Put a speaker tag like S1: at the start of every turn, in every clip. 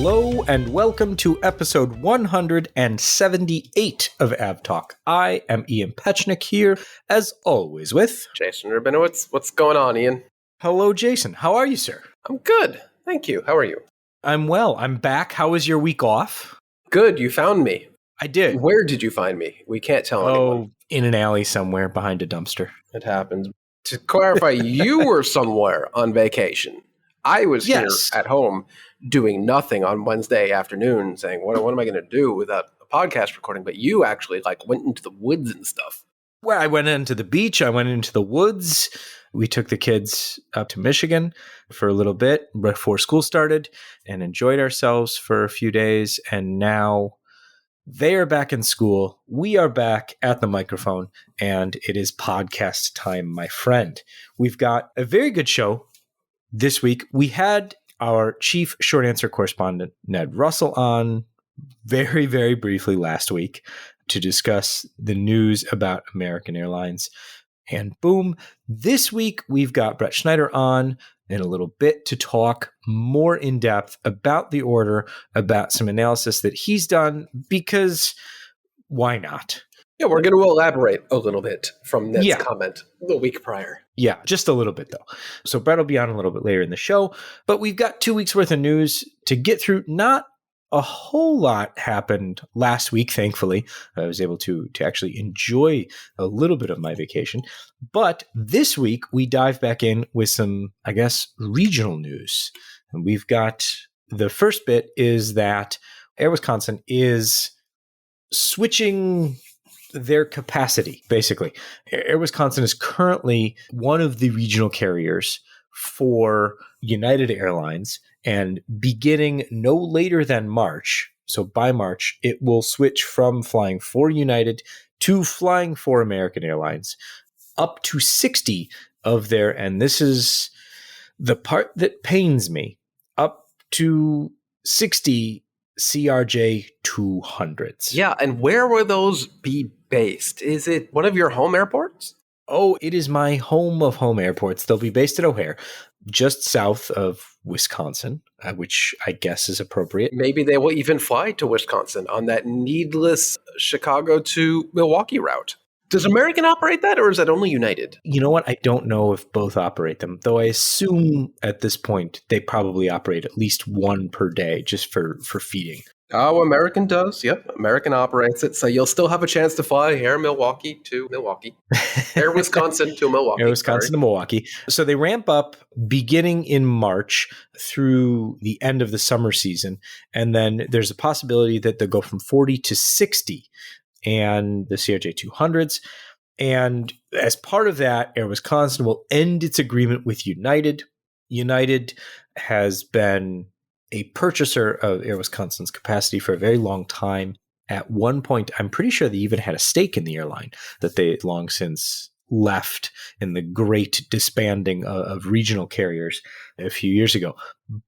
S1: Hello and welcome to episode 178 of AvTalk. I am Ian Petchnick here, as always, with
S2: Jason Rabinowitz. What's going on, Ian?
S1: Hello, Jason. How are you, sir?
S2: I'm good. Thank you. How are you?
S1: I'm well. I'm back. How was your week off?
S2: Good. You found me.
S1: I did.
S2: Where did you find me? We can't tell anyone.
S1: In an alley somewhere behind a dumpster.
S2: It happens. To clarify, you were somewhere on vacation. I was here at home doing nothing on Wednesday afternoon saying, what am I going to do without a podcast recording? But you actually went into the woods and stuff.
S1: Well, I went into the beach. I went into the woods. We took the kids up to Michigan for a little bit before school started and enjoyed ourselves for a few days. And now they are back in school. We are back at the microphone, and it is podcast time, my friend. We've got a very good show this week. We had our chief short answer correspondent, Ned Russell, on very, very briefly last week to discuss the news about American Airlines and Boom. This week, we've got Brett Snyder on in a little bit to talk more in depth about the order, about some analysis that he's done, because why not?
S2: Yeah, we're going to elaborate a little bit from Ned's comment the week prior.
S1: Yeah, just a little bit, though. So Brett will be on a little bit later in the show, but we've got 2 weeks worth of news to get through. Not a whole lot happened last week, thankfully. I was able to actually enjoy a little bit of my vacation. But this week, we dive back in with some, I guess, regional news. And we've got the first bit is that Air Wisconsin is switching their capacity, basically. Air Wisconsin is currently one of the regional carriers for United Airlines, and beginning no later than March, so by March, it will switch from flying for United to flying for American Airlines, up to 60 of their, and this is the part that pains me, up to 60 CRJ 200s.
S2: Yeah, and where will those be based? Is it one of your home airports?
S1: Oh, it is my home of home airports. They'll be based at O'Hare, just south of Wisconsin, which I guess is appropriate.
S2: Maybe they will even fly to Wisconsin on that needless Chicago to Milwaukee route. Does American operate that, or is that only United?
S1: You know what? I don't know if both operate them, though I assume at this point they probably operate at least one per day just for feeding.
S2: Oh, American does. Yep. American operates it. So you'll still have a chance to fly Air Milwaukee to Milwaukee. Air Wisconsin to Milwaukee.
S1: Air Wisconsin to Milwaukee. So they ramp up beginning in March through the end of the summer season. And then there's a possibility that they'll go from 40 to 60 and the CRJ 200s. And as part of that, Air Wisconsin will end its agreement with United. United has been a purchaser of Air Wisconsin's capacity for a very long time. At one point, I'm pretty sure they even had a stake in the airline that they had long since left in the great disbanding of regional carriers a few years ago.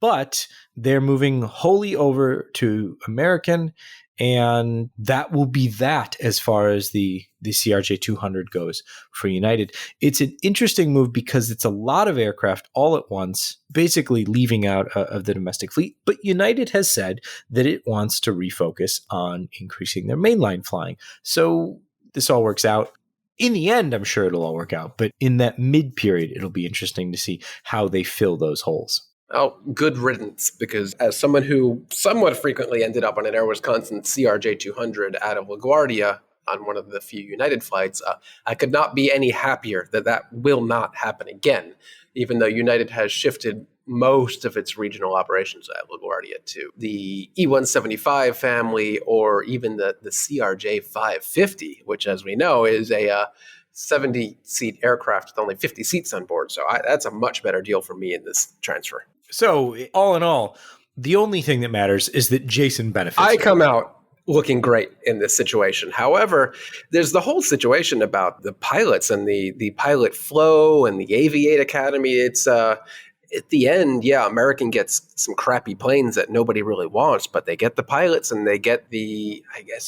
S1: But they're moving wholly over to American, and that will be that as far as the CRJ 200 goes for United. It's an interesting move because it's a lot of aircraft all at once, basically leaving out of the domestic fleet. But United has said that it wants to refocus on increasing their mainline flying. So this all works out. In the end, I'm sure it'll all work out. But in that mid-period, it'll be interesting to see how they fill those holes.
S2: Oh, good riddance, because as someone who somewhat frequently ended up on an Air Wisconsin CRJ 200 out of LaGuardia on one of the few United flights, I could not be any happier that will not happen again, even though United has shifted most of its regional operations at LaGuardia to the E175 family or even the CRJ 550, which, as we know, is a 70-seat aircraft with only 50 seats on board. So that's a much better deal for me in this transfer.
S1: So all in all, the only thing that matters is that Jason benefits.
S2: I come out looking great in this situation. However, there's the whole situation about the pilots and the pilot flow and the Aviate Academy. It's at the end, American gets some crappy planes that nobody really wants, but they get the pilots and they get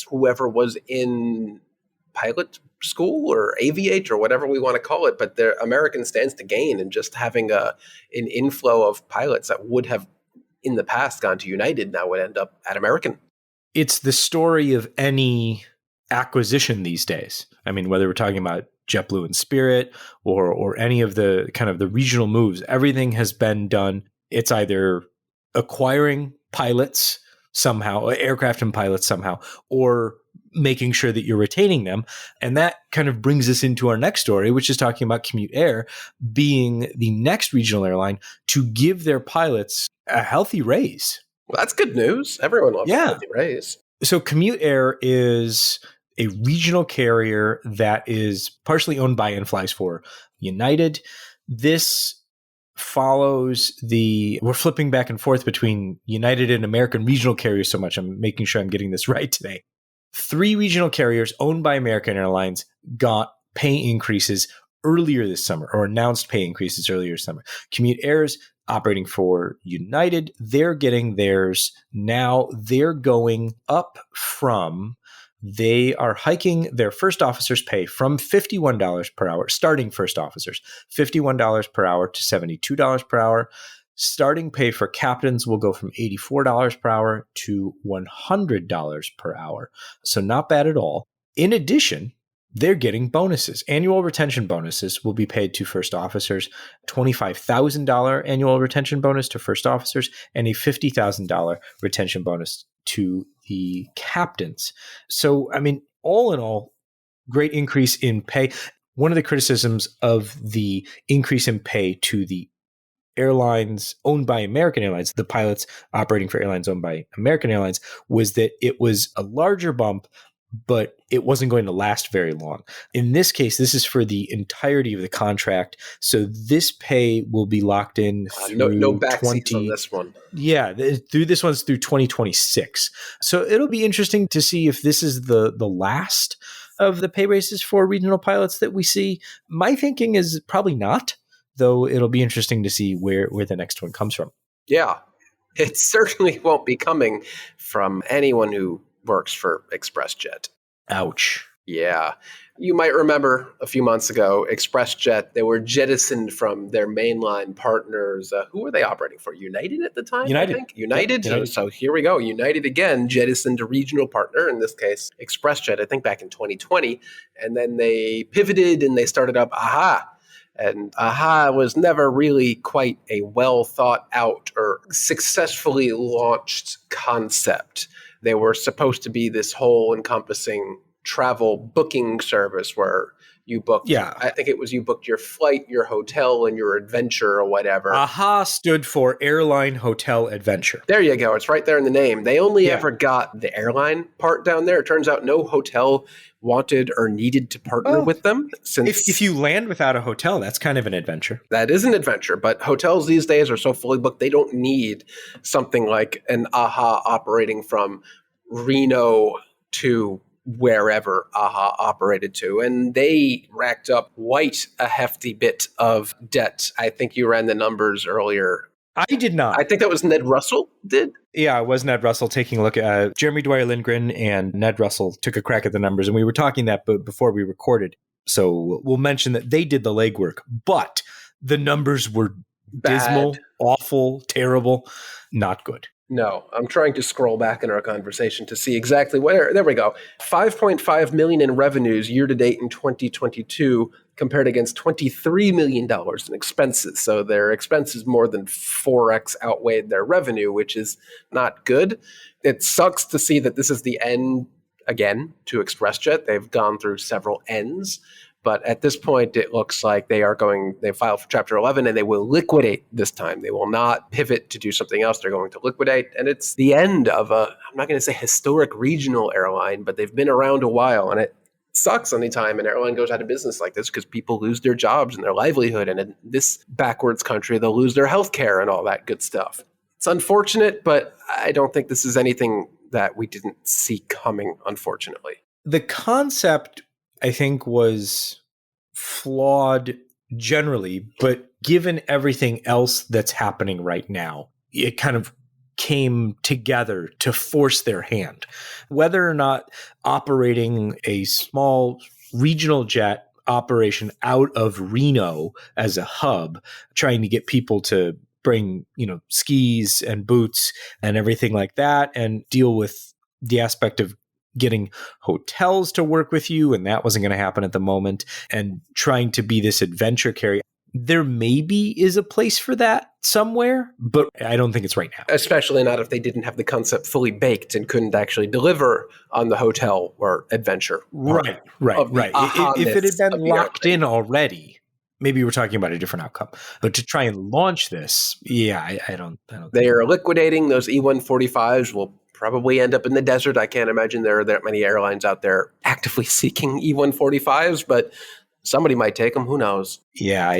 S2: whoever was in pilot school or Aviate or whatever we want to call it, but the American stands to gain in just having an inflow of pilots that would have in the past gone to United now would end up at American.
S1: It's the story of any acquisition these days. I mean, whether we're talking about JetBlue and Spirit or any of the kind of the regional moves, everything has been done. It's either acquiring pilots somehow, aircraft and pilots somehow, or making sure that you're retaining them. And that kind of brings us into our next story, which is talking about Commute Air being the next regional airline to give their pilots a healthy raise.
S2: Well, that's good news. Everyone loves a healthy raise.
S1: So Commute Air is a regional carrier that is partially owned by and flies for United. This follows we're flipping back and forth between United and American regional carriers so much. I'm making sure I'm getting this right today. 3 regional carriers owned by American Airlines got pay increases earlier this summer, or announced pay increases earlier this summer. Commute Air's operating for United. They're getting theirs now. They're going up from, they are hiking their first officer's pay from $51 per hour, starting first officers, $51 per hour to $72 per hour. Starting pay for captains will go from $84 per hour to $100 per hour. So not bad at all. In addition, they're getting bonuses. Annual retention bonuses will be paid to first officers, $25,000 annual retention bonus to first officers, and a $50,000 retention bonus to the captains. So, I mean, all in all, great increase in pay. One of the criticisms of the increase in pay to the airlines owned by American Airlines, the pilots operating for airlines owned by American Airlines, was that it was a larger bump, but it wasn't going to last very long. In this case, this is for the entirety of the contract. So this pay will be locked in through
S2: no backseats on this one.
S1: Yeah, through this one's through 2026. So it'll be interesting to see if this is the last of the pay raises for regional pilots that we see. My thinking is probably not, though it'll be interesting to see where the next one comes from.
S2: Yeah, it certainly won't be coming from anyone who works for ExpressJet.
S1: Ouch.
S2: Yeah. You might remember a few months ago, ExpressJet, they were jettisoned from their mainline partners. Who were they operating for? United at the time?
S1: United.
S2: I think? United?
S1: Yeah, United.
S2: So here we go. United again jettisoned a regional partner, in this case, ExpressJet, I think back in 2020. And then they pivoted and they started up AHA. And AHA was never really quite a well thought out or successfully launched concept. They were supposed to be this whole encompassing travel booking service where you booked, I think it was you booked your flight, your hotel, and your adventure or whatever.
S1: AHA stood for Airline Hotel Adventure.
S2: There you go. It's right there in the name. They only ever got the airline part down there. It turns out no hotel wanted or needed to partner with them. Since
S1: if you land without a hotel, that's kind of an adventure.
S2: That is an adventure, but hotels these days are so fully booked, they don't need something like an AHA operating from Reno to wherever AHA operated to. And they racked up quite a hefty bit of debt. I think you ran the numbers earlier.
S1: I did not.
S2: I think that was Ned Russell did.
S1: Yeah, it was Ned Russell taking a look at Jeremy Dwyer Lindgren, and Ned Russell took a crack at the numbers. And we were talking that before we recorded. So we'll mention that they did the legwork, but the numbers were dismal, awful, terrible, not good.
S2: No, I'm trying to scroll back in our conversation to see exactly where. There we go. $5.5 million in revenues year to date in 2022 compared against $23 million in expenses. So their expenses more than 4x outweighed their revenue, which is not good. It sucks to see that this is the end again to ExpressJet. They've gone through several ends. But at this point, it looks like they filed for Chapter 11 and they will liquidate this time. They will not pivot to do something else. They're going to liquidate. And it's the end of I'm not going to say historic regional airline, but they've been around a while. And it sucks anytime an airline goes out of business like this because people lose their jobs and their livelihood. And in this backwards country, they'll lose their health care and all that good stuff. It's unfortunate, but I don't think this is anything that we didn't see coming, unfortunately.
S1: The concept, I think, was flawed generally, but given everything else that's happening right now, it kind of came together to force their hand. Whether or not operating a small regional jet operation out of Reno as a hub, trying to get people to bring, skis and boots and everything like that, and deal with the aspect of getting hotels to work with you. And that wasn't going to happen at the moment, and trying to be this adventure carrier. There maybe is a place for that somewhere, but I don't think it's right now.
S2: Especially not if they didn't have the concept fully baked and couldn't actually deliver on the hotel or adventure.
S1: Right. If it had been locked in already, maybe we're talking about a different outcome. But to try and launch this, I don't
S2: They are liquidating those E-145s. Will probably end up in the desert. I can't imagine there are that many airlines out there actively seeking E-145s, but somebody might take them. Who knows?
S1: Yeah,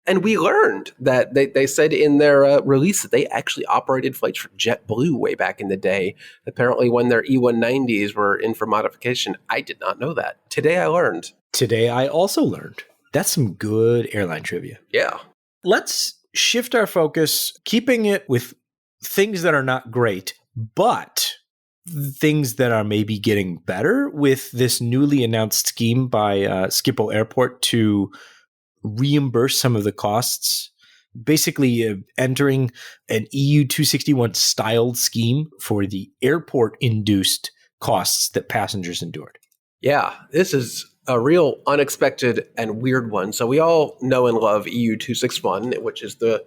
S2: And we learned that they said in their release that they actually operated flights for JetBlue way back in the day. Apparently when their E-190s were in for modification. I did not know that. Today I learned.
S1: Today I also learned. That's some good airline trivia.
S2: Yeah.
S1: Let's shift our focus, keeping it with things that are not great, but things that are maybe getting better, with this newly announced scheme by Schiphol Airport to reimburse some of the costs, basically entering an EU 261 styled scheme for the airport induced costs that passengers endured.
S2: Yeah, this is a real unexpected and weird one. So we all know and love EU 261, which is the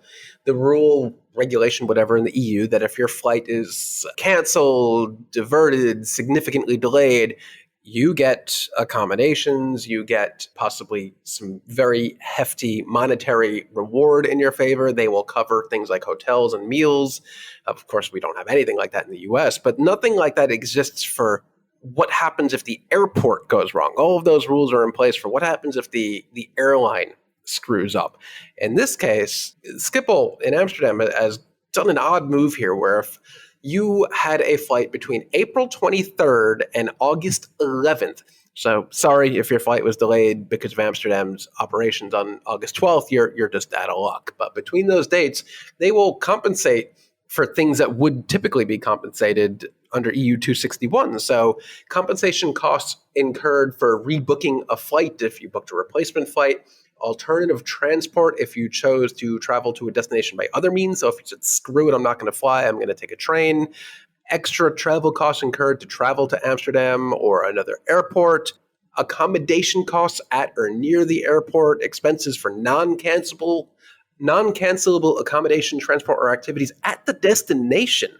S2: rule, regulation, whatever in the EU, that if your flight is canceled, diverted, significantly delayed, you get accommodations, you get possibly some very hefty monetary reward in your favor. They will cover things like hotels and meals. Of course, we don't have anything like that in the US, but nothing like that exists for what happens if the airport goes wrong. All of those rules are in place for what happens if the airline screws up. In this case, Schiphol in Amsterdam has done an odd move here, where if you had a flight between April 23rd and August 11th, so sorry if your flight was delayed because of Amsterdam's operations on August 12th, you're just out of luck. But between those dates, they will compensate for things that would typically be compensated under EU 261. So compensation costs incurred for rebooking a flight if you booked a replacement flight, alternative transport if you chose to travel to a destination by other means. So if you said, screw it, I'm not going to fly, I'm going to take a train, extra travel costs incurred to travel to Amsterdam or another airport, accommodation costs at or near the airport, expenses for non-cancelable accommodation, transport, or activities at the destination.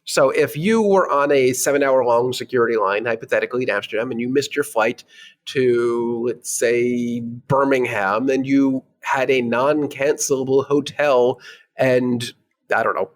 S2: So if you were on a 7-hour-long security line, hypothetically, in Amsterdam, and you missed your flight to, let's say, Birmingham, and you had a non-cancelable hotel and,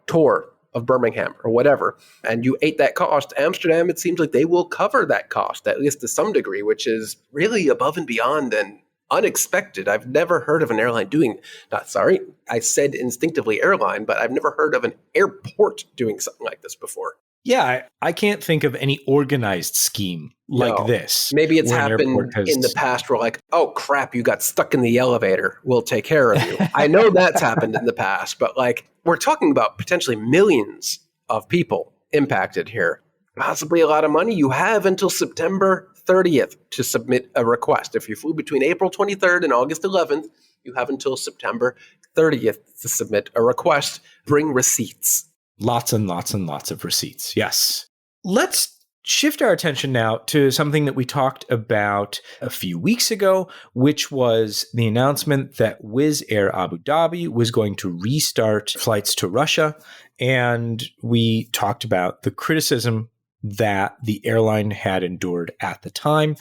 S2: tour of Birmingham or whatever, and you ate that cost, Amsterdam, it seems like they will cover that cost, at least to some degree, which is really above and beyond and unexpected. I've never heard of an airline doing, I said instinctively airline, but I've never heard of an airport doing something like this before.
S1: Yeah, I can't think of any organized scheme like this.
S2: Maybe it's happened in the past where like, oh crap, you got stuck in the elevator, we'll take care of you. I know that's happened in the past, but like we're talking about potentially millions of people impacted here. Possibly a lot of money. You have until September 30th to submit a request. If you flew between April 23rd and August 11th, you have until September 30th to submit a request. Bring receipts.
S1: Lots and lots and lots of receipts. Yes. Let's shift our attention now to something that we talked about a few weeks ago, which was the announcement that Wizz Air Abu Dhabi was going to restart flights to Russia. And we talked about the criticism that the airline had endured at the time.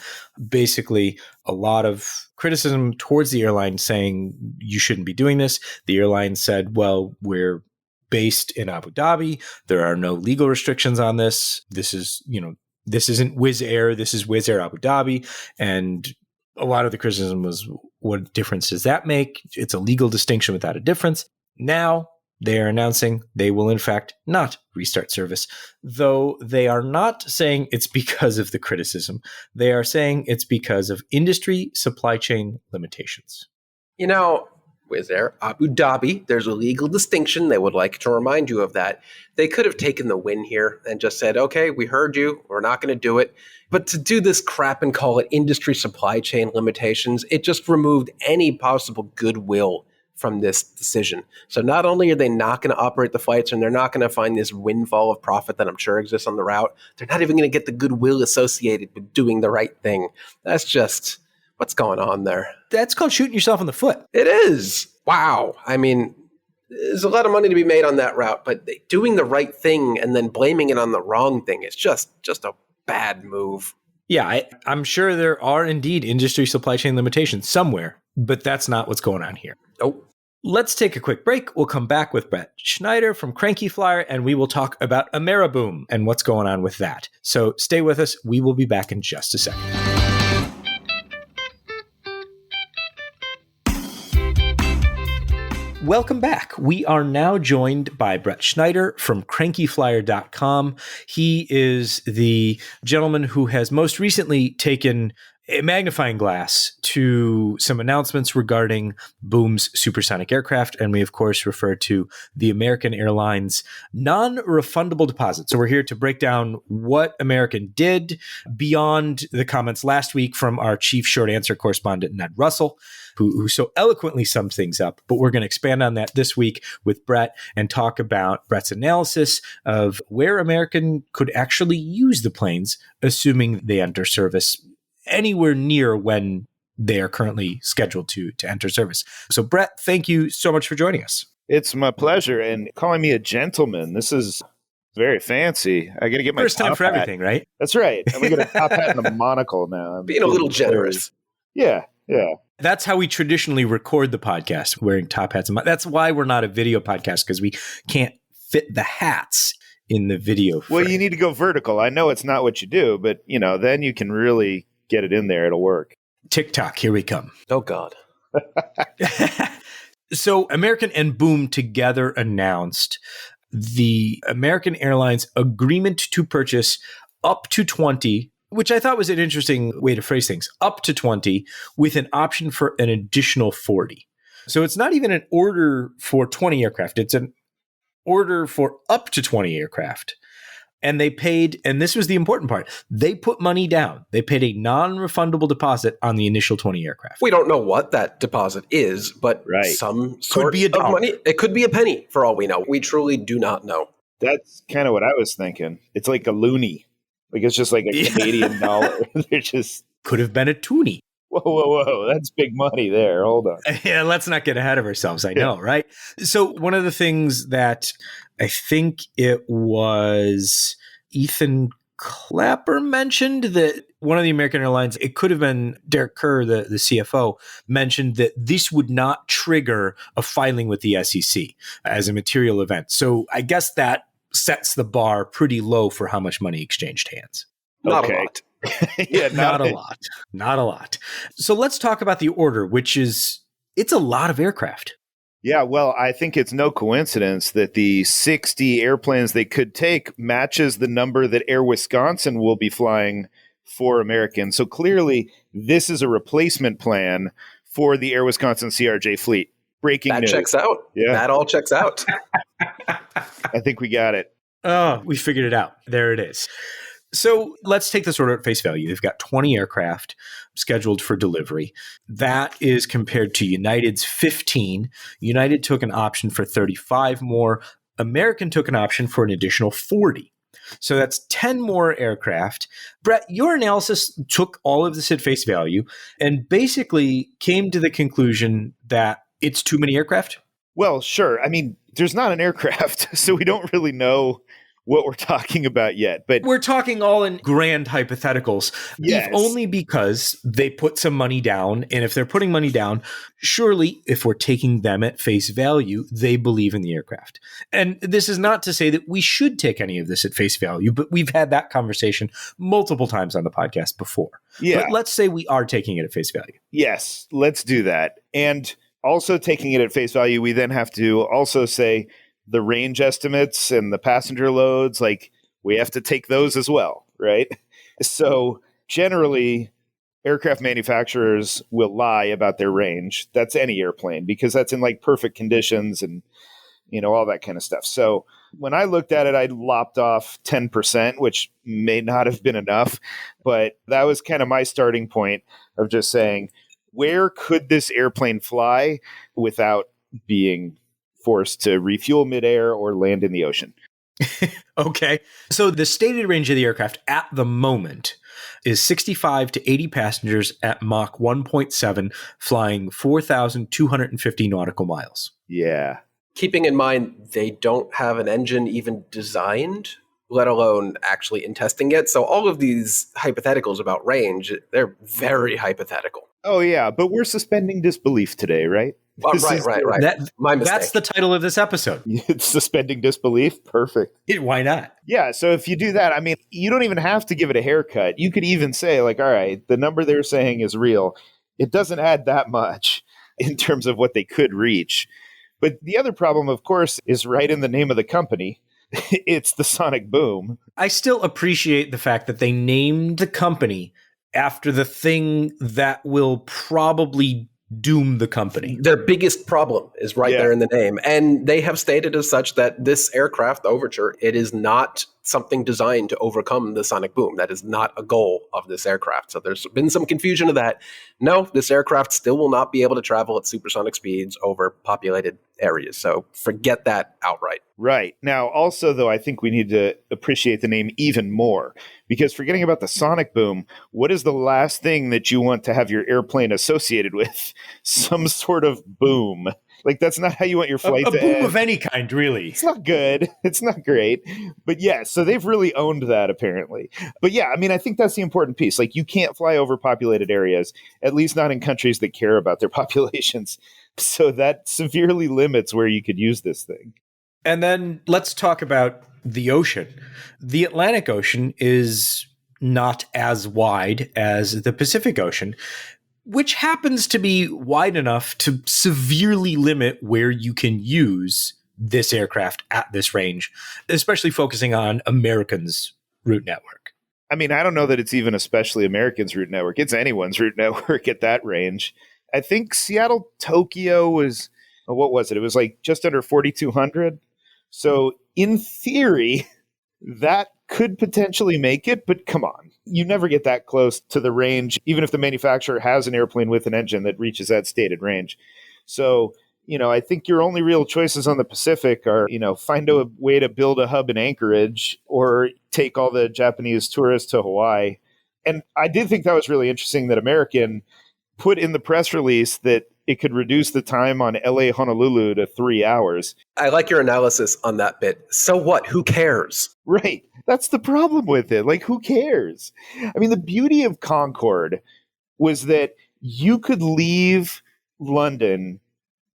S1: Basically, a lot of criticism towards the airline saying you shouldn't be doing this. The airline said, well, we're based in Abu Dhabi. There are no legal restrictions on this. This is, this isn't Wizz Air. This is Wizz Air Abu Dhabi. And a lot of the criticism was, what difference does that make? It's a legal distinction without a difference. Now, they are announcing they will, in fact, not restart service, though they are not saying it's because of the criticism. They are saying it's because of industry supply chain limitations.
S2: Wizz Air Abu Dhabi, there's a legal distinction. They would like to remind you of that. They could have taken the win here and just said, okay, we heard you. We're not going to do it. But to do this crap and call it industry supply chain limitations, it just removed any possible goodwill from this decision. So not only are they not going to operate the flights and they're not going to find this windfall of profit that I'm sure exists on the route, they're not even going to get the goodwill associated with doing the right thing. That's just what's going on there.
S1: That's called shooting yourself in the foot.
S2: It is. Wow. I mean, there's a lot of money to be made on that route, but doing the right thing and then blaming it on the wrong thing is just a bad move.
S1: Yeah, I'm sure there are indeed industry supply chain limitations somewhere, but that's not what's going on here.
S2: Nope.
S1: Let's take a quick break. We'll come back with Brett Snyder from Crankyflier, and we will talk about AmeriBoom and what's going on with that. So stay with us. We will be back in just a second. Welcome back. We are now joined by Brett Snyder from Crankyflier.com. He is the gentleman who has most recently taken a magnifying glass to some announcements regarding Boom's supersonic aircraft. And we, of course, refer to the American Airlines non-refundable deposit. So we're here to break down what American did beyond the comments last week from our chief short answer correspondent, Ned Russell, who so eloquently summed things up. But we're going to expand on that this week with Brett and talk about Brett's analysis of where American could actually use the planes, assuming they enter service anywhere near when they are currently scheduled to enter service. So, Brett, thank you so much for joining us.
S3: It's my pleasure. And calling me a gentleman, this is very fancy. I got to get my
S1: first time for
S3: hat.
S1: everything, right?
S3: That's right. I'm going to get a top hat and a monocle now.
S2: Being a little generous.
S3: Yeah.
S1: That's how we traditionally record the podcast, wearing top hats. That's why we're not a video podcast, because we can't fit the hats in the video frame.
S3: Well, you need to go vertical. I know it's not what you do, but then you can really get it in there. It'll work.
S1: TikTok, here we come.
S2: Oh, God.
S1: So American and Boom together announced the American Airlines agreement to purchase up to 20, which I thought was an interesting way to phrase things, up to 20 with an option for an additional 40. So it's not even an order for 20 aircraft. It's an order for up to 20 aircraft. And they paid, and this was the important part, they put money down. They paid a non-refundable deposit on the initial 20 aircraft.
S2: We don't know what that deposit is, but some sort
S1: be a dollar.
S2: of money. It could be a penny for all we know. We truly do not know.
S3: That's kind of what I was thinking. It's like a loonie. Like it's just like a Canadian dollar. They're just...
S1: Could have been a toonie.
S3: Whoa. That's big money there. Hold on.
S1: Yeah, let's not get ahead of ourselves. I know, right? So one of the things that I think it was Ethan Clapper mentioned, that one of the American Airlines, it could have been Derek Kerr, the CFO, mentioned that this would not trigger a filing with the SEC as a material event. So I guess that sets the bar pretty low for how much money exchanged hands.
S2: Not a lot.
S3: Yeah,
S1: not a lot. So let's talk about the order, which is, it's a lot of aircraft.
S3: Yeah, well, I think it's no coincidence that the 60 airplanes they could take matches the number that Air Wisconsin will be flying for American. So clearly, this is a replacement plan for the Air Wisconsin CRJ fleet. Breaking news.
S2: That checks out.
S3: Yeah.
S2: That all checks out.
S3: I think we got it.
S1: Oh, we figured it out. There it is. So let's take this order at face value. They've got 20 aircraft scheduled for delivery. That is compared to United's 15. United took an option for 35 more. American took an option for an additional 40. So that's 10 more aircraft. Brett, your analysis took all of this at face value and basically came to the conclusion that it's too many aircraft?
S3: Well, sure. I mean, there's not an aircraft, so we don't really know what we're talking about yet. But
S1: we're talking all in grand hypotheticals,
S3: yes.
S1: If only because they put some money down. And if they're putting money down, surely if we're taking them at face value, they believe in the aircraft. And this is not to say that we should take any of this at face value, but we've had that conversation multiple times on the podcast before.
S3: Yeah.
S1: But let's say we are taking it at face value.
S3: Yes, let's do that. And also taking it at face value, we then have to also say the range estimates and the passenger loads, like we have to take those as well, right? So generally, aircraft manufacturers will lie about their range. That's any airplane because that's in like perfect conditions and, all that kind of stuff. So when I looked at it, I lopped off 10%, which may not have been enough, but that was kind of my starting point of just saying, where could this airplane fly without being forced to refuel midair or land in the ocean.
S1: Okay. So the stated range of the aircraft at the moment is 65 to 80 passengers at Mach 1.7, flying 4,250 nautical miles.
S3: Yeah.
S2: Keeping in mind, they don't have an engine even designed, let alone actually in testing yet. So all of these hypotheticals about range, they're very hypothetical.
S3: Oh, yeah. But we're suspending disbelief today, right?
S2: Right. My mistake.
S1: That's the title of this episode.
S3: It's suspending disbelief. Perfect.
S1: Why not?
S3: Yeah. So if you do that, I mean, you don't even have to give it a haircut. You could even say, like, all right, the number they're saying is real. It doesn't add that much in terms of what they could reach. But the other problem, of course, is right in the name of the company. It's the sonic boom.
S1: I still appreciate the fact that they named the company after the thing that will probably doom the company.
S2: Their biggest problem is there in the name. And they have stated as such that this aircraft, the Overture, it is not something designed to overcome the sonic boom. That is not a goal of this aircraft. So there's been some confusion of that. No, this aircraft still will not be able to travel at supersonic speeds over populated areas. So forget that outright.
S3: Right. Now, also, though, I think we need to appreciate the name even more, because forgetting about the sonic boom, what is the last thing that you want to have your airplane associated with? Some sort of boom. Like, that's not how you want your flight to
S1: end. A boom
S3: end.
S1: of any kind, really.
S3: It's not good. It's not great. But yeah, so they've really owned that, apparently. But yeah, I mean, I think that's the important piece. Like, you can't fly over populated areas, at least not in countries that care about their populations. So that severely limits where you could use this thing.
S1: And then let's talk about the ocean. The Atlantic Ocean is not as wide as the Pacific Ocean, which happens to be wide enough to severely limit where you can use this aircraft at this range, especially focusing on American's route network.
S3: I mean, I don't know that it's even especially American's route network. It's anyone's route network at that range. I think Seattle, Tokyo was, what was it? It was like just under 4,200. So in theory, that could potentially make it, but come on. You never get that close to the range, even if the manufacturer has an airplane with an engine that reaches that stated range. So, I think your only real choices on the Pacific are, find a way to build a hub in Anchorage or take all the Japanese tourists to Hawaii. And I did think that was really interesting that American put in the press release that it could reduce the time on LA Honolulu to 3 hours.
S2: I like your analysis on that bit. So what? Who cares?
S3: Right. That's the problem with it. Like, who cares? I mean, the beauty of Concorde was that you could leave London,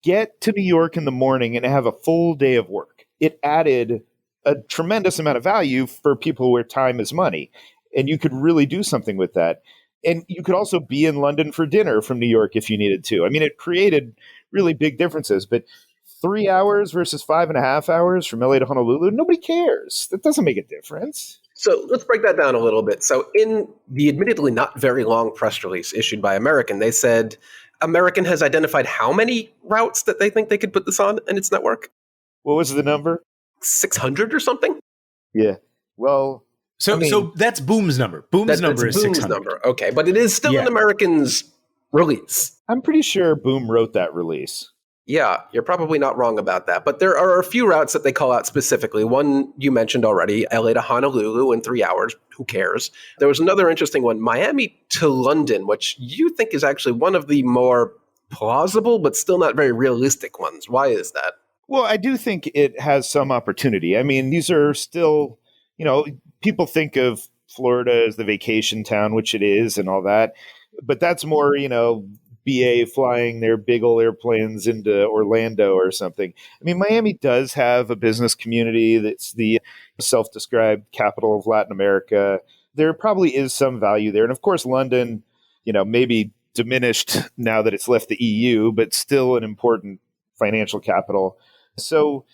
S3: get to New York in the morning, and have a full day of work. It added a tremendous amount of value for people where time is money. And you could really do something with that. And you could also be in London for dinner from New York if you needed to. I mean, it created really big differences, but 3 hours versus 5.5 hours from LA to Honolulu, nobody cares. That doesn't make a difference.
S2: So let's break that down a little bit. So in the admittedly not very long press release issued by American, they said American has identified how many routes that they think they could put this on in its network?
S3: What was the number?
S2: 600 or something?
S3: Yeah. Well...
S1: So that's Boom's number. Boom's number is 600.
S2: Number. Okay, but it is still an American's release.
S3: I'm pretty sure Boom wrote that release.
S2: Yeah, you're probably not wrong about that. But there are a few routes that they call out specifically. One you mentioned already, LA to Honolulu in 3 hours. Who cares? There was another interesting one, Miami to London, which you think is actually one of the more plausible but still not very realistic ones. Why is that?
S3: Well, I do think it has some opportunity. I mean, these are still, people think of Florida as the vacation town, which it is and all that. But that's more, BA flying their big old airplanes into Orlando or something. I mean, Miami does have a business community that's the self-described capital of Latin America. There probably is some value there. And of course, London, maybe diminished now that it's left the EU, but still an important financial capital. So,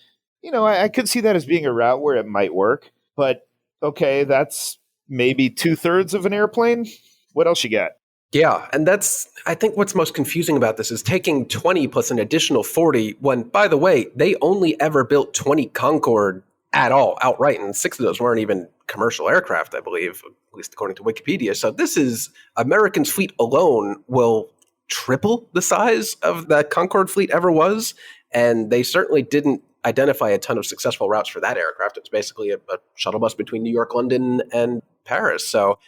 S3: I could see that as being a route where it might work. But okay, that's maybe 2/3 of an airplane. What else you got?
S2: Yeah, and that's, I think what's most confusing about this is taking 20 plus an additional 40 when, by the way, they only ever built 20 Concorde at all, outright, and 6 of those weren't even commercial aircraft, I believe, at least according to Wikipedia. So this is, American's fleet alone will triple the size of the Concorde fleet ever was. And they certainly didn't identify a ton of successful routes for that aircraft. It's basically a shuttle bus between New York, London, and Paris. So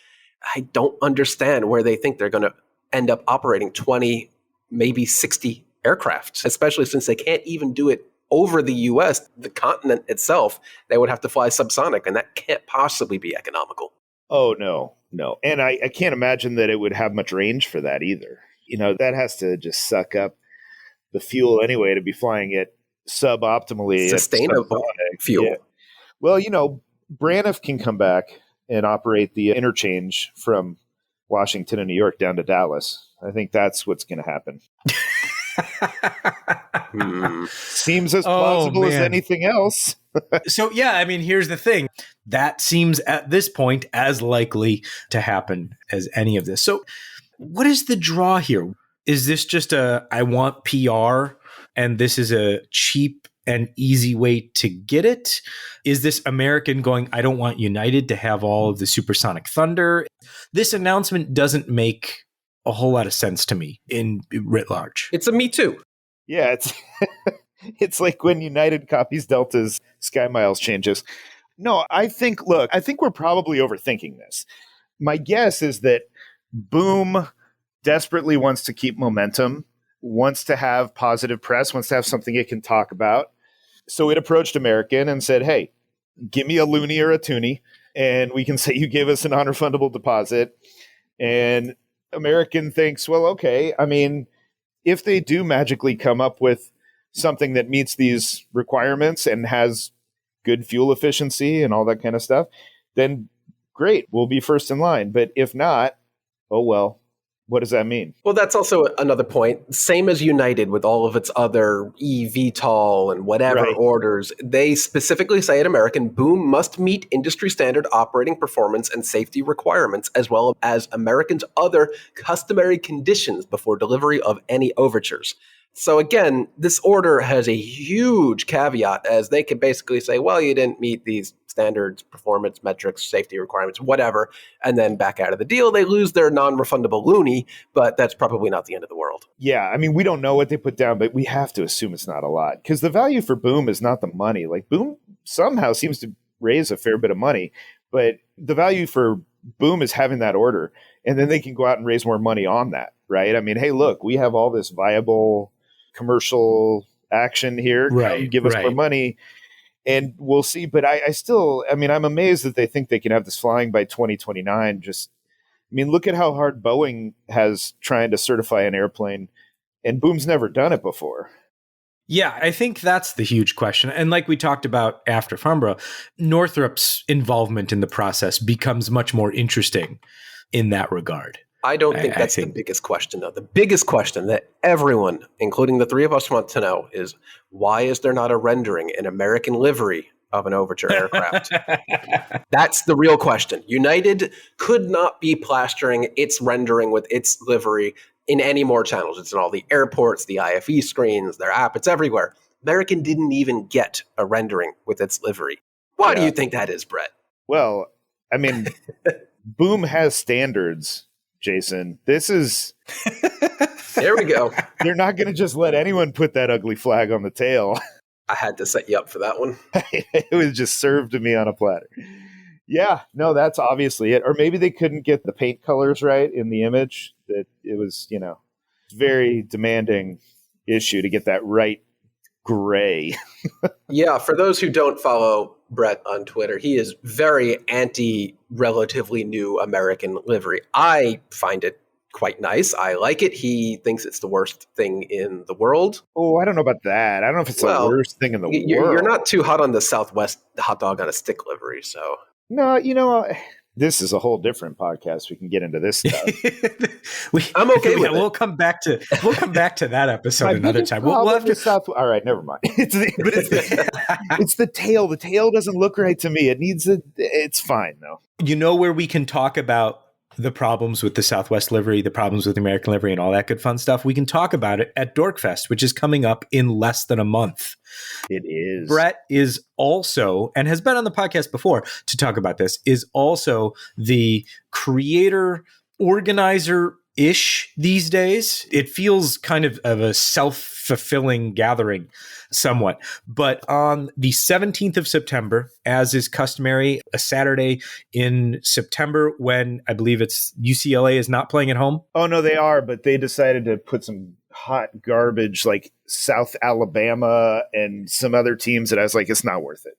S2: I don't understand where they think they're going to end up operating 20, maybe 60 aircraft, especially since they can't even do it over the US, the continent itself. They would have to fly subsonic, and that can't possibly be economical.
S3: Oh, no. And I can't imagine that it would have much range for that either. That has to just suck up the fuel anyway to be flying it suboptimally.
S2: Sustainable fuel. Yeah.
S3: Well, Braniff can come back and operate the interchange from Washington and New York down to Dallas. I think that's what's going to happen. Seems as plausible as anything else.
S1: So, yeah, here's the thing. That seems at this point as likely to happen as any of this. So what is the draw here? Is this just I want PR and this is a cheap and easy way to get it? Is this American going, I don't want United to have all of the supersonic thunder? This announcement doesn't make a whole lot of sense to me in writ large.
S2: It's a me too.
S3: Yeah, it's like when United copies Delta's Sky Miles changes. No, I think we're probably overthinking this. My guess is that Boom desperately wants to keep momentum, wants to have positive press, wants to have something it can talk about. So it approached American and said, hey, give me a loony or a toonie, and we can say you gave us a non-refundable deposit. And American thinks, well, okay, if they do magically come up with something that meets these requirements and has good fuel efficiency and all that kind of stuff, then great, we'll be first in line. But if not, oh well. What does that mean?
S2: Well, that's also another point. Same as United with all of its other eVTOL and whatever orders, they specifically say at American, Boom must meet industry standard operating performance and safety requirements, as well as American's other customary conditions before delivery of any overtures. So again, this order has a huge caveat, as they can basically say, well, you didn't meet these standards, performance metrics, safety requirements, whatever, and then back out of the deal. They lose their non-refundable loony, but that's probably not the end of the world.
S3: Yeah, we don't know what they put down, but we have to assume it's not a lot, because the value for Boom is not the money. Like, Boom somehow seems to raise a fair bit of money, but the value for Boom is having that order, and then they can go out and raise more money on that, right? Hey, look, we have all this viable commercial action here. Come give us more money, and we'll see. But I still, I'm amazed that they think they can have this flying by 2029. Look at how hard Boeing has trying to certify an airplane, and Boom's never done it before.
S1: Yeah, I think that's the huge question. And like we talked about after Farnborough, Northrop's involvement in the process becomes much more interesting in that regard.
S2: I don't think that's the biggest question, though. The biggest question that everyone, including the three of us, want to know is, why is there not a rendering in American livery of an Overture aircraft? That's the real question. United could not be plastering its rendering with its livery in any more channels. It's in all the airports, the IFE screens, their app. It's everywhere. American didn't even get a rendering with its livery. Why do you think that is, Brett?
S3: Well, Boom has standards, Jason. This is...
S2: There we go.
S3: They're not going to just let anyone put that ugly flag on the tail.
S2: I had to set you up for that one.
S3: It was just served to me on a platter. Yeah, no, that's obviously it. Or maybe they couldn't get the paint colors right in the image. That it was, very demanding issue to get that right gray.
S2: Yeah, for those who don't follow Brett on Twitter, he is very anti relatively new American livery. I find it quite nice. I like it. He thinks it's the worst thing in the world.
S3: Oh, I don't know about that. I don't know if it's the worst thing in the world.
S2: You're not too hot on the Southwest hot dog on a stick livery, so.
S3: No, this is a whole different podcast. We can get into this stuff.
S2: I'm okay with it.
S1: We'll come back to that episode another time. We'll have to.
S3: All right, never mind. It's the tail. The tail doesn't look right to me. It's fine though.
S1: Where we can talk about the problems with the Southwest livery, the problems with the American livery, and all that good fun stuff. We can talk about it at Dorkfest, which is coming up in less than a month.
S3: It is.
S1: Brett is also, and has been on the podcast before to talk about this, is also the creator, organizer, ish these days. It feels kind of a self-fulfilling gathering somewhat. But on the 17th of September, as is customary, a Saturday in September when I believe it's UCLA is not playing at home.
S3: Oh, no, they are, but they decided to put some hot garbage like South Alabama and some other teams that I was like, it's not worth it.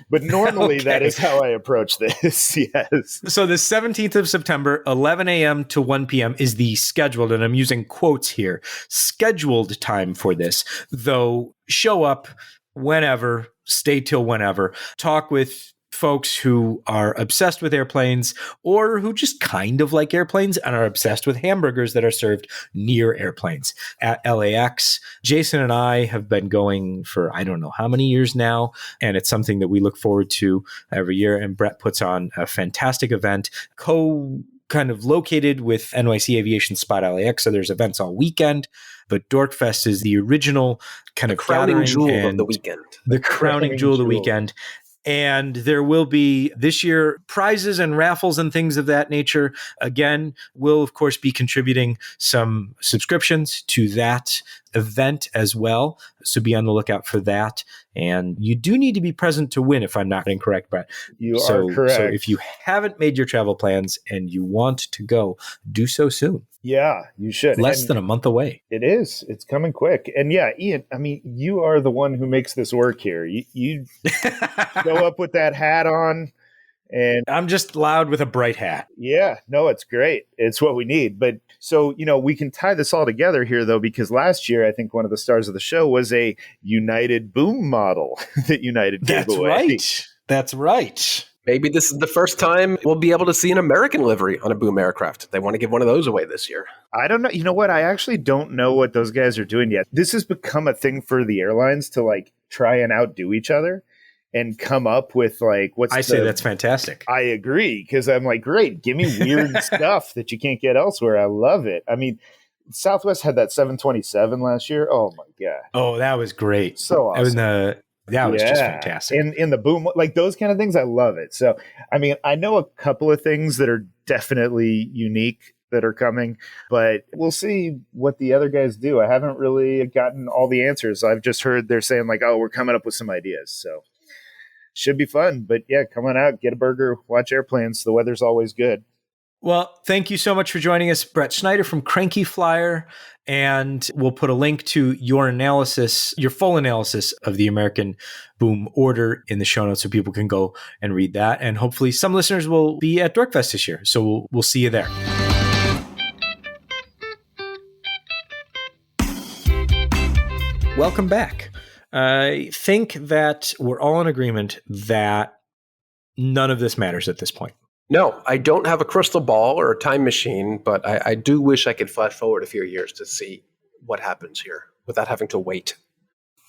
S3: But normally
S1: Okay.
S3: That is how I approach this. Yes.
S1: So the 17th of September, 11 a.m. to 1 p.m. is the scheduled, and I'm using quotes here, scheduled time for this, though show up whenever, stay till whenever, talk with folks who are obsessed with airplanes or who just kind of like airplanes and are obsessed with hamburgers that are served near airplanes at LAX. Jason and I have been going for I don't know how many years now, and it's something that we look forward to every year. And Brett puts on a fantastic event, kind of located with NYC Aviation Spot LAX, so there's events all weekend. But Dorkfest is the original kind of
S2: crowning jewel of
S1: and
S2: the weekend.
S1: the crowning jewel of the weekend. And there will be this year prizes and raffles and things of that nature. Again, we'll, of course, be contributing some subscriptions to that event as well. So be on the lookout for that. And you do need to be present to win, if I'm not incorrect, Brett.
S3: You are correct.
S1: So if you haven't made your travel plans and you want to go, do so soon.
S3: Yeah, you should.
S1: Less than a month away.
S3: It is. It's coming quick. And yeah, Ian, I mean, you are the one who makes this work here. You show up with that hat on. And
S1: I'm just loud with a bright hat.
S3: Yeah, no, it's great. It's what we need. But so, we can tie this all together here, though, because last year, I think one of the stars of the show was a United Boom model that United gave away.
S1: That's right.
S2: Maybe this is the first time we'll be able to see an American livery on a Boom aircraft. They want to give one of those away this year.
S3: I don't know. You know what? I actually don't know what those guys are doing yet. This has become a thing for the airlines to try and outdo each other and come up with
S1: say that's fantastic.
S3: I agree, because I'm like, great, give me weird stuff that you can't get elsewhere. I love it. I mean, Southwest had that 727 last year. Oh my God.
S1: Oh, that was great.
S3: So awesome.
S1: That was just fantastic.
S3: In the Boom, those kind of things, I love it. So, I mean, I know a couple of things that are definitely unique that are coming, but we'll see what the other guys do. I haven't really gotten all the answers. I've just heard they're saying oh, we're coming up with some ideas. So should be fun. But yeah, come on out, get a burger, watch airplanes. The weather's always good.
S1: Well, thank you so much for joining us, Brett Snyder from Crankyflier. And we'll put a link to your analysis, your full analysis of the American Boom order in the show notes so people can go and read that. And hopefully some listeners will be at Dorkfest this year. So we'll see you there. Welcome back. I think that we're all in agreement that none of this matters at this point.
S2: No, I don't have a crystal ball or a time machine, but I do wish I could flash forward a few years to see what happens here without having to wait.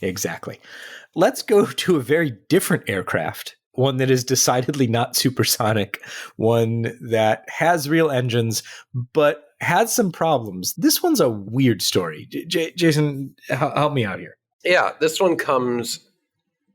S1: Exactly. Let's go to a very different aircraft, one that is decidedly not supersonic, one that has real engines, but has some problems. This one's a weird story. Jason, help me out here.
S2: Yeah, this one comes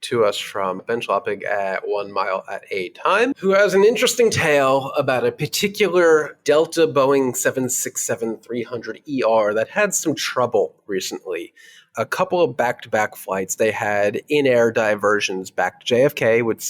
S2: to us from Ben Schloppig at 1 Mile at a Time, who has an interesting tale about a particular Delta Boeing 767-300ER that had some trouble recently. A couple of back-to-back flights, they had in-air diversions back to JFK with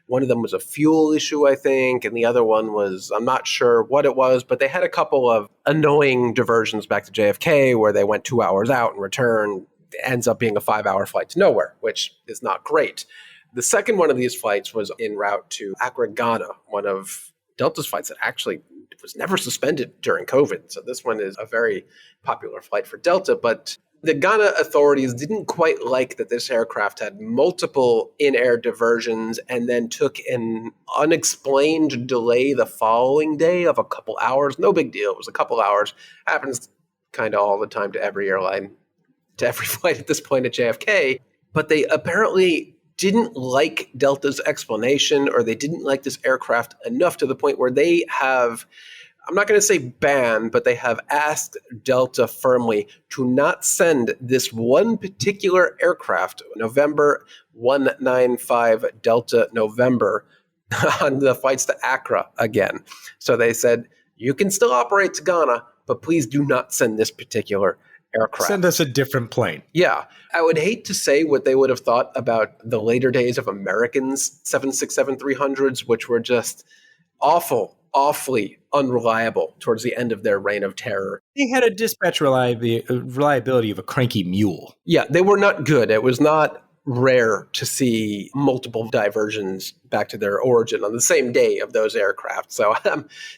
S2: one of them was a fuel issue, I think, and the other one was, I'm not sure what it was, but they had a couple of annoying diversions back to JFK where they went 2 hours out and returned. Ends up being a 5-hour flight to nowhere, which is not great. The second one of these flights was en route to Accra, Ghana, one of Delta's flights that actually was never suspended during COVID. So this one is a very popular flight for Delta, but the Ghana authorities didn't quite like that this aircraft had multiple in-air diversions and then took an unexplained delay the following day of a couple hours. No big deal. It was a couple hours. Happens kind of all the time to every airline, to every flight at this point at JFK, but they apparently didn't like Delta's explanation, or they didn't like this aircraft enough to the point where they have, I'm not going to say banned, but they have asked Delta firmly to not send this one particular aircraft, November 195 Delta November, on the flights to Accra again. So they said, you can still operate to Ghana, but please do not send this particular aircraft.
S1: Send us a different plane.
S2: Yeah. I would hate to say what they would have thought about the later days of American's 767-300s, which were just awfully unreliable towards the end of their reign of terror.
S1: They had a dispatch reliability of a cranky mule.
S2: Yeah, they were not good. It was not rare to see multiple diversions back to their origin on the same day of those aircraft. So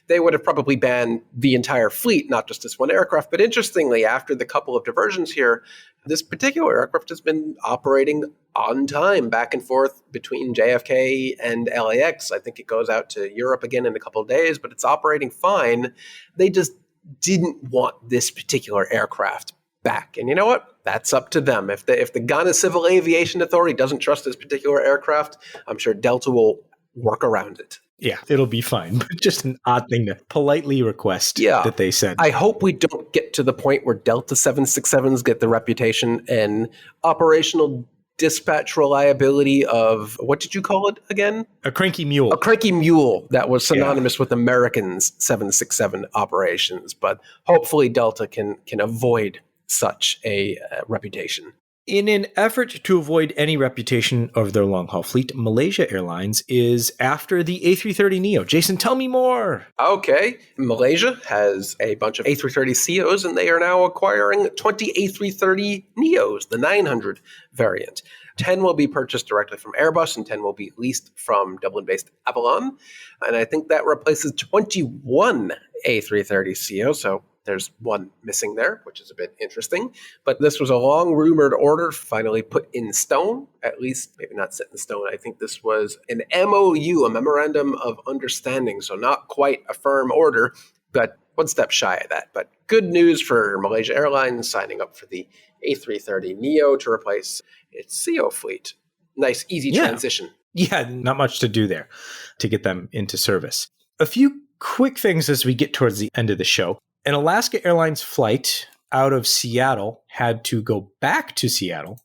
S2: they would have probably banned the entire fleet, not just this one aircraft. But interestingly, after the couple of diversions here, this particular aircraft has been operating on time back and forth between JFK and LAX. I think it goes out to Europe again in a couple of days, but it's operating fine. They just didn't want this particular aircraft back. And you know what? That's up to them. If the Ghana Civil Aviation Authority doesn't trust this particular aircraft, I'm sure Delta will work around it.
S1: Yeah, it'll be fine. But just an odd thing to politely request that they said.
S2: I hope we don't get to the point where Delta 767s get the reputation and operational dispatch reliability of, what did you call it again?
S1: A cranky mule.
S2: A cranky mule that was synonymous with American's 767 operations. But hopefully Delta can avoid such a reputation.
S1: In an effort to avoid any reputation of their long-haul fleet, Malaysia Airlines is after the A330neo. Jason, tell me more.
S2: Okay. Malaysia has a bunch of A330ceos, and they are now acquiring 20 A330neos, the 900 variant. 10 will be purchased directly from Airbus, and 10 will be leased from Dublin-based Avalon. And I think that replaces 21 A330ceos, so there's one missing there, which is a bit interesting. But this was a long rumored order finally put in stone, at least maybe not set in stone. I think this was an MOU, a Memorandum of Understanding. So not quite a firm order, but one step shy of that. But good news for Malaysia Airlines signing up for the A330neo to replace its CO fleet. Nice, easy transition.
S1: Yeah, not much to do there to get them into service. A few quick things as we get towards the end of the show. An Alaska Airlines flight out of Seattle had to go back to Seattle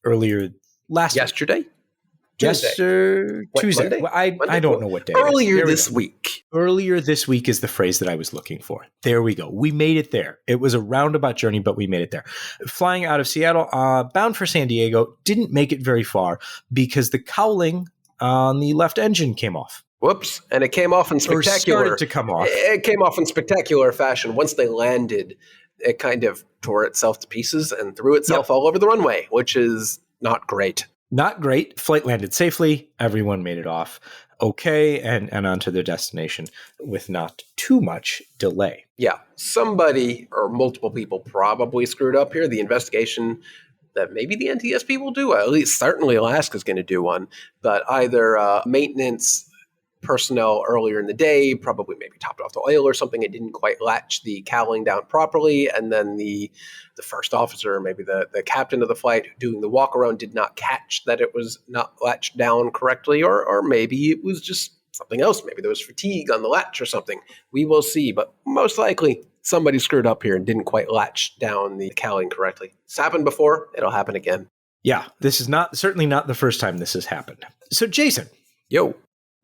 S1: earlier
S2: yesterday?
S1: Tuesday.
S2: Monday?
S1: I don't know what day.
S2: Earlier this week.
S1: Earlier this week is the phrase that I was looking for. There we go. We made it there. It was a roundabout journey, but we made it there. Flying out of Seattle, bound for San Diego, didn't make it very far because the cowling on the left engine came off.
S2: Whoops. And it came off in spectacular.
S1: Started to come off.
S2: It came off in spectacular fashion. Once they landed, it kind of tore itself to pieces and threw itself all over the runway, which is not great.
S1: Not great. Flight landed safely. Everyone made it off okay and onto their destination with not too much delay.
S2: Yeah. Somebody or multiple people probably screwed up here. The investigation that maybe the NTSB will do, at least certainly Alaska's going to do one, but either maintenance personnel earlier in the day probably maybe topped off the oil or something. It didn't quite latch the cowling down properly. And then the first officer, maybe the captain of the flight doing the walk around did not catch that it was not latched down correctly, or maybe it was just something else. Maybe there was fatigue on the latch or something. We will see. But most likely somebody screwed up here and didn't quite latch down the cowling correctly. It's happened before. It'll happen again.
S1: Yeah, this is certainly not the first time this has happened. So Jason.
S2: Yo.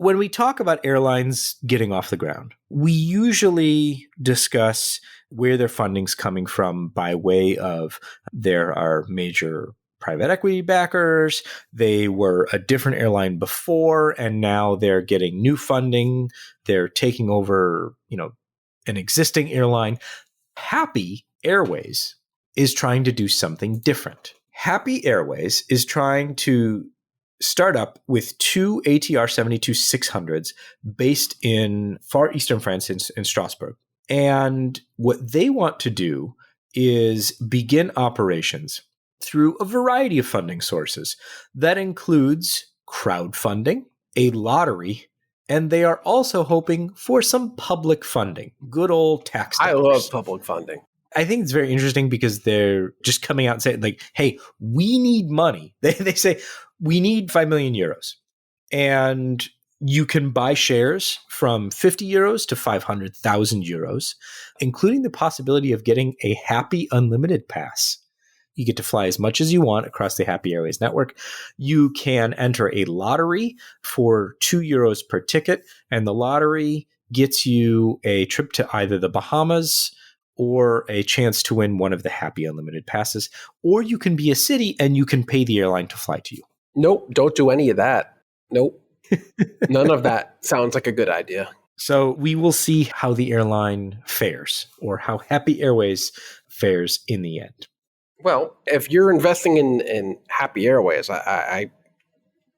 S1: When we talk about airlines getting off the ground, we usually discuss where their funding's coming from by way of there are major private equity backers. They were a different airline before, and now they're getting new funding. They're taking over, an existing airline. Happy Airways is trying to do something different. Happy Airways is trying to start up with two ATR 72-600s based in far eastern France in Strasbourg. And what they want to do is begin operations through a variety of funding sources. That includes crowdfunding, a lottery, and they are also hoping for some public funding. Good old tax dollars.
S2: I love public funding.
S1: I think it's very interesting because they're just coming out and saying, like, hey, we need money. They say, we need 5 million euros. And you can buy shares from 50 euros to 500,000 euros, including the possibility of getting a Happy Unlimited Pass. You get to fly as much as you want across the Happy Airways network. You can enter a lottery for 2 euros per ticket, and the lottery gets you a trip to either the Bahamas or a chance to win one of the Happy Unlimited passes, or you can be a city and you can pay the airline to fly to you.
S2: Nope, don't do any of that. Nope. None of that sounds like a good idea.
S1: So we will see how the airline fares, or how Happy Airways fares in the end.
S2: Well, if you're investing in Happy Airways, I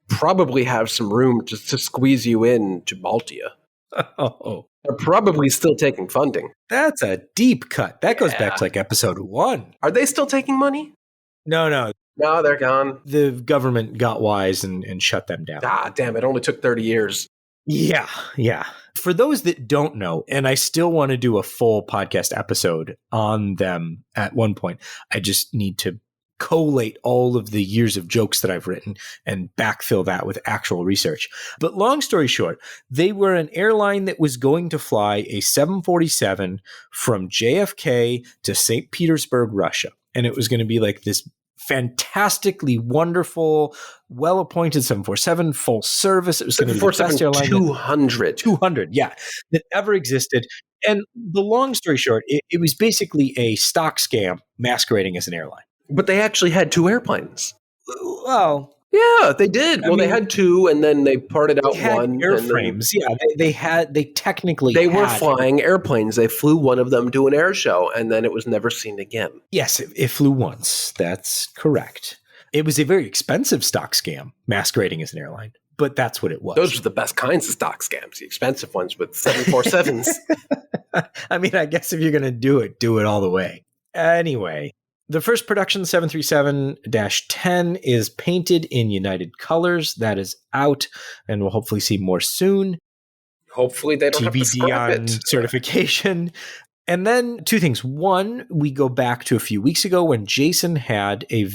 S2: probably have some room to squeeze you in to Baltia.
S1: Oh,
S2: They're probably still taking funding.
S1: that's a deep cut. That goes back to like episode 1.
S2: Are they still taking money?
S1: No.
S2: No, they're gone.
S1: The government got wise and shut them down.
S2: Ah, damn, it only took 30 years.
S1: Yeah. For those that don't know, and I still want to do a full podcast episode on them at one point, I just need to collate all of the years of jokes that I've written and backfill that with actual research. But long story short, they were an airline that was going to fly a 747 from JFK to St. Petersburg, Russia. And it was going to be like this fantastically wonderful, well-appointed 747 full service. It was going to be the best airline. 200, yeah, that ever existed. And the long story short, it was basically a stock scam masquerading as an airline.
S2: But they actually had 2 airplanes.
S1: Well,
S2: yeah, they did. Well, they had 2, and then they parted out
S1: they had
S2: one.
S1: airframes. Yeah, they technically
S2: they were flying airplanes. They flew one of them to an air show, and then it was never seen again.
S1: Yes, it flew once. That's correct. It was a very expensive stock scam masquerading as an airline, but that's what it was.
S2: Those were the best kinds of stock scams, the expensive ones with 747s.
S1: I mean, I guess if you're going to do it all the way. Anyway, the first production 737-10 is painted in United colors. That is out, and we'll hopefully see more soon.
S2: Hopefully they don't have to scrap
S1: on
S2: it.
S1: Certification. And then 2 things. One, we go back to a few weeks ago when Jason had he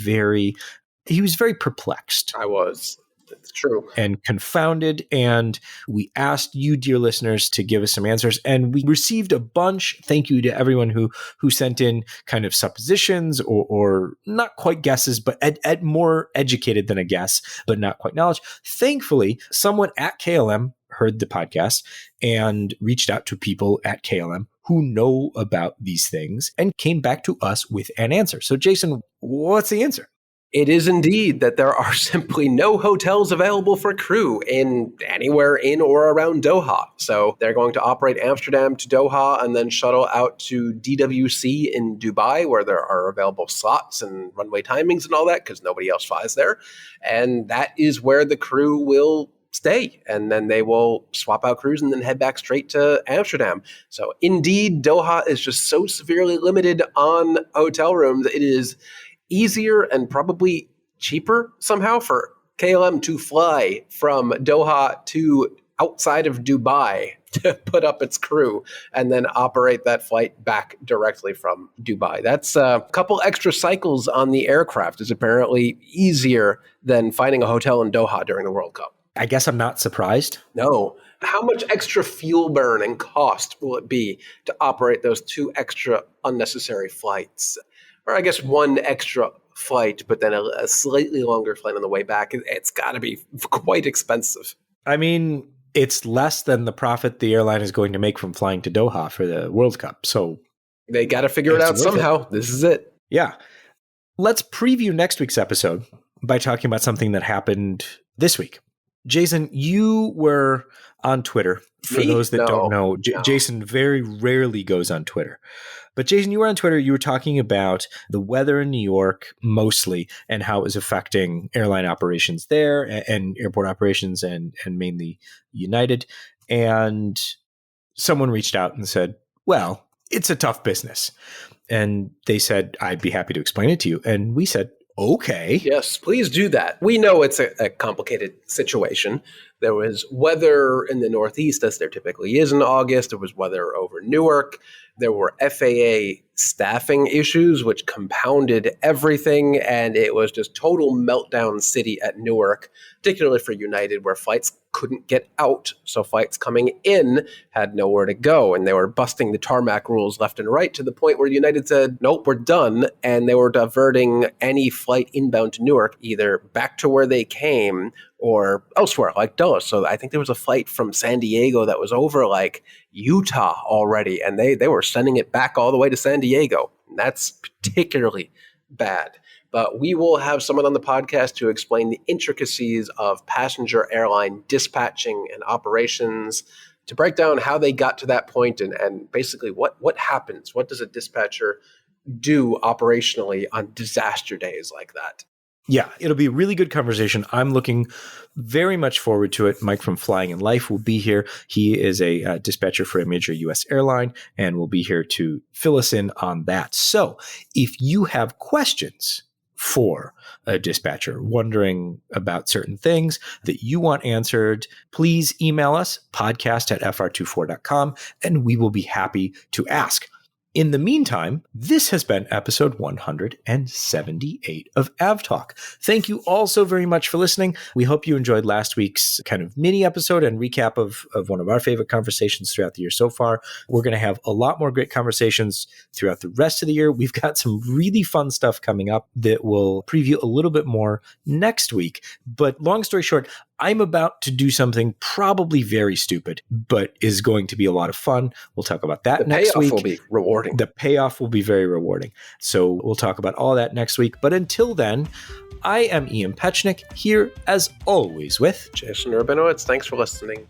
S1: was very perplexed.
S2: I was. It's true.
S1: And confounded. And we asked you, dear listeners, to give us some answers. And we received a bunch. Thank you to everyone who sent in kind of suppositions or not quite guesses, but more educated than a guess, but not quite knowledge. Thankfully, someone at KLM heard the podcast and reached out to people at KLM who know about these things and came back to us with an answer. So, Jason, what's the answer?
S2: It is indeed that there are simply no hotels available for crew anywhere in or around Doha. So they're going to operate Amsterdam to Doha and then shuttle out to DWC in Dubai, where there are available slots and runway timings and all that, because nobody else flies there. And that is where the crew will stay. And then they will swap out crews and then head back straight to Amsterdam. So indeed, Doha is just so severely limited on hotel rooms. It is easier and probably cheaper somehow for KLM to fly from Doha to outside of Dubai to put up its crew and then operate that flight back directly from Dubai. That's a couple extra cycles on the aircraft is apparently easier than finding a hotel in Doha during the World Cup.
S1: I guess I'm not surprised.
S2: No. How much extra fuel burn and cost will it be to operate those 2 extra unnecessary flights? Or I guess 1 extra flight, but then a slightly longer flight on the way back. It's got to be quite expensive.
S1: I mean, it's less than the profit the airline is going to make from flying to Doha for the World Cup. So
S2: they got to figure it out somehow. This is it.
S1: Yeah. Let's preview next week's episode by talking about something that happened this week. Jason, you were on Twitter. For those that don't know, Jason very rarely goes on Twitter. But Jason, you were on Twitter. You were talking about the weather in New York mostly and how it was affecting airline operations there and airport operations and mainly United. And someone reached out and said, well, it's a tough business. And they said, I'd be happy to explain it to you. And we said, okay.
S2: Yes, please do that. We know it's a complicated situation. There was weather in the Northeast, as there typically is in August. There was weather over Newark. There were FAA staffing issues, which compounded everything. And it was just total meltdown city at Newark, particularly for United, where flights couldn't get out. So flights coming in had nowhere to go, and they were busting the tarmac rules left and right to the point where United said, nope, we're done. And they were diverting any flight inbound to Newark either back to where they came or elsewhere, like Dulles. So I think there was a flight from San Diego that was over like Utah already, and they were sending it back all the way to San Diego. And that's particularly bad. But we will have someone on the podcast to explain the intricacies of passenger airline dispatching and operations, to break down how they got to that point and basically what happens. What does a dispatcher do operationally on disaster days like that?
S1: Yeah, it'll be a really good conversation. I'm looking very much forward to it. Mike from Flying in Life will be here. He is a dispatcher for a major U.S. airline and will be here to fill us in on that. So if you have questions for a dispatcher, wondering about certain things that you want answered, please email us, podcast@fr24.com, and we will be happy to ask. In the meantime, this has been episode 178 of AvTalk. Thank you all so very much for listening. We hope you enjoyed last week's kind of mini episode and recap of one of our favorite conversations throughout the year so far. We're going to have a lot more great conversations throughout the rest of the year. We've got some really fun stuff coming up that we'll preview a little bit more next week. But long story short, I'm about to do something probably very stupid, but is going to be a lot of fun. We'll talk about that next week.
S2: The payoff will be rewarding.
S1: The payoff will be very rewarding. So we'll talk about all that next week. But until then, I am Ian Petchnick, here as always with
S2: Jason Rabinowitz. Thanks for listening.